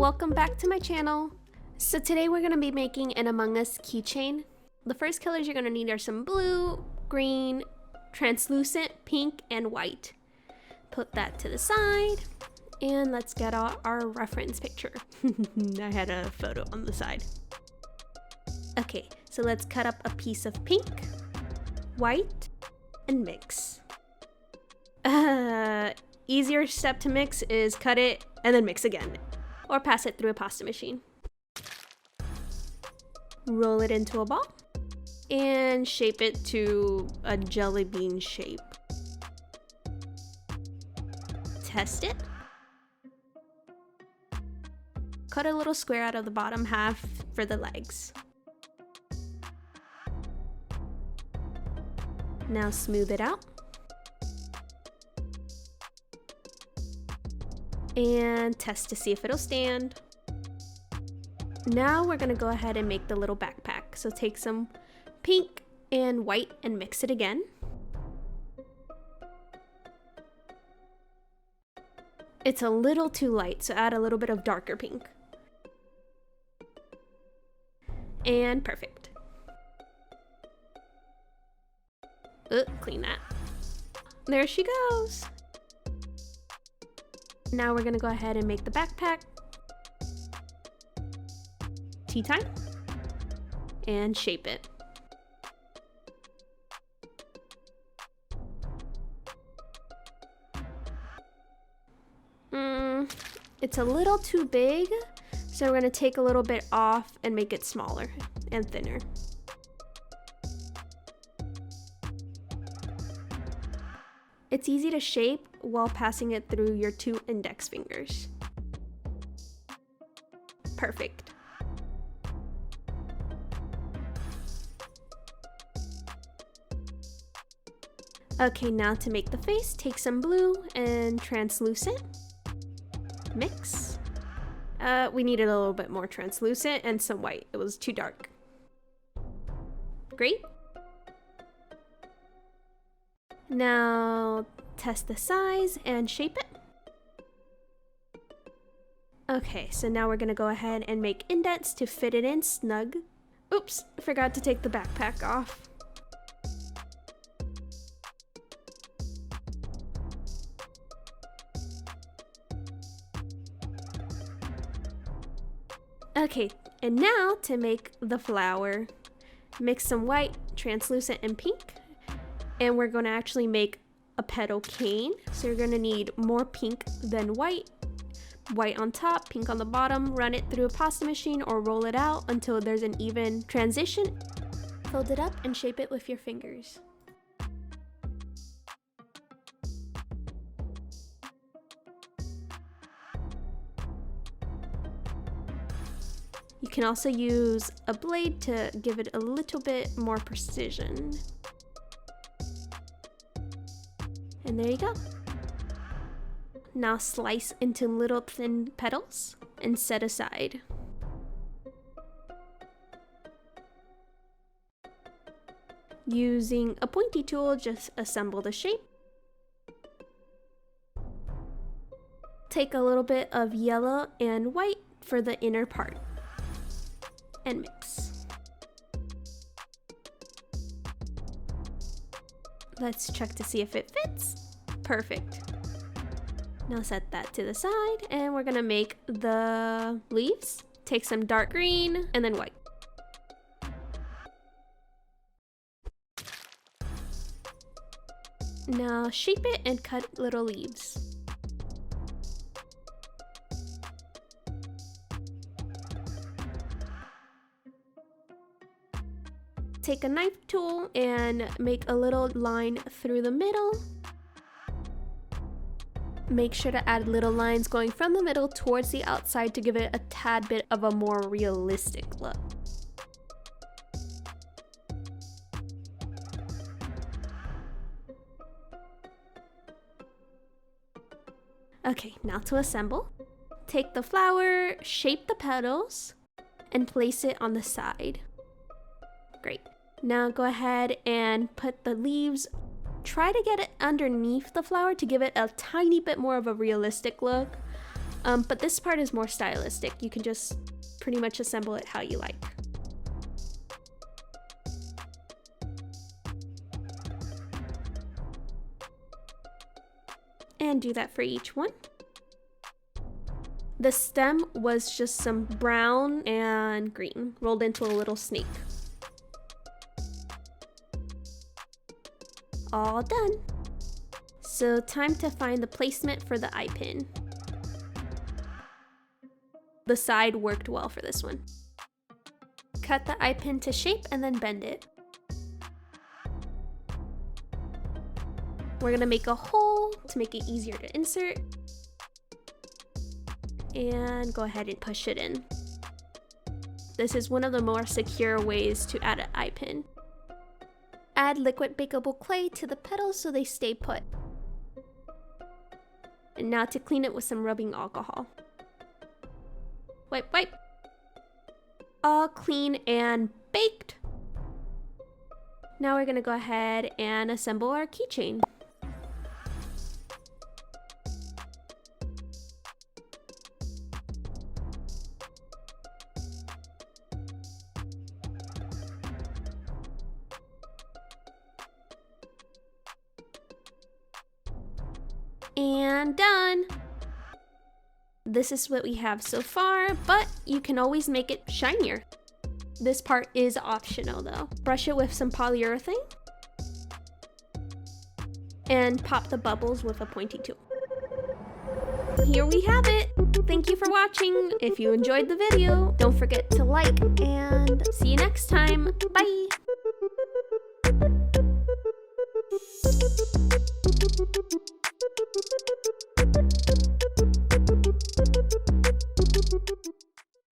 Welcome back to my channel. So today we're going to be making an Among Us keychain. The first colors you're going to need are some blue, green, translucent, pink, and white. Put that to the side and let's get our reference picture. I had a photo on the side. Okay, so let's cut up a piece of pink, white, and mix. Easier step to mix is cut it and then mix again, or pass it through a pasta machine. Roll it into a ball and shape it to a jelly bean shape. Test it. Cut a little square out of the bottom half for the legs. Now smooth it out. And test to see if it'll stand. Now we're gonna go ahead and make the little backpack. So take some pink and white and mix it again. It's a little too light, so add a little bit of darker pink. And perfect. Clean that. There she goes. Now we're gonna go ahead and make the backpack. Tea time. And shape it. It's a little too big, so we're gonna take a little bit off and make it smaller and thinner. It's easy to shape while passing it through your 2 index fingers. Perfect. Okay, now to make the face, take some blue and translucent. Mix. We needed a little bit more translucent and some white. It was too dark. Great. Now test the size and shape it. Okay, so now we're gonna go ahead and make indents to fit it in snug. Oops, I forgot to take the backpack off. Okay, and now to make the flower, mix some white, translucent, and pink. And we're going to actually make a petal cane. So you're going to need more pink than white. White on top, pink on the bottom. Run it through a pasta machine or roll it out until there's an even transition. Fold it up and shape it with your fingers. You can also use a blade to give it a little bit more precision. And there you go. Now slice into little thin petals and set aside. Using a pointy tool, just assemble the shape. Take a little bit of yellow and white for the inner part. And mix. Let's check to see if it fits. Perfect. Now set that to the side and we're gonna make the leaves. Take some dark green and then white. Now shape it and cut little leaves. Take a knife tool and make a little line through the middle. Make sure to add little lines going from the middle towards the outside to give it a tad bit of a more realistic look. Okay, now to assemble. Take the flower, shape the petals, and place it on the side. Great. Now go ahead and put the leaves Try to get it underneath the flower to give it a tiny bit more of a realistic look. But this part is more stylistic. You can just pretty much assemble it how you like. And do that for each one. The stem was just some brown and green rolled into a little snake. All done. So time to find the placement for the eye pin. The side worked well for this one. Cut the eye pin to shape and then bend it. We're gonna make a hole to make it easier to insert. And go ahead and push it in. This is one of the more secure ways to add an eye pin. Add liquid bakeable clay to the petals so they stay put. And now to clean it with some rubbing alcohol. Wipe, wipe. All clean and baked. Now we're gonna go ahead and assemble our keychain. And done! This is what we have so far, but you can always make it shinier. This part is optional though. Brush it with some polyurethane and pop the bubbles with a pointy tool. Here we have it! Thank you for watching. If you enjoyed the video, don't forget to like and see you next time. Bye!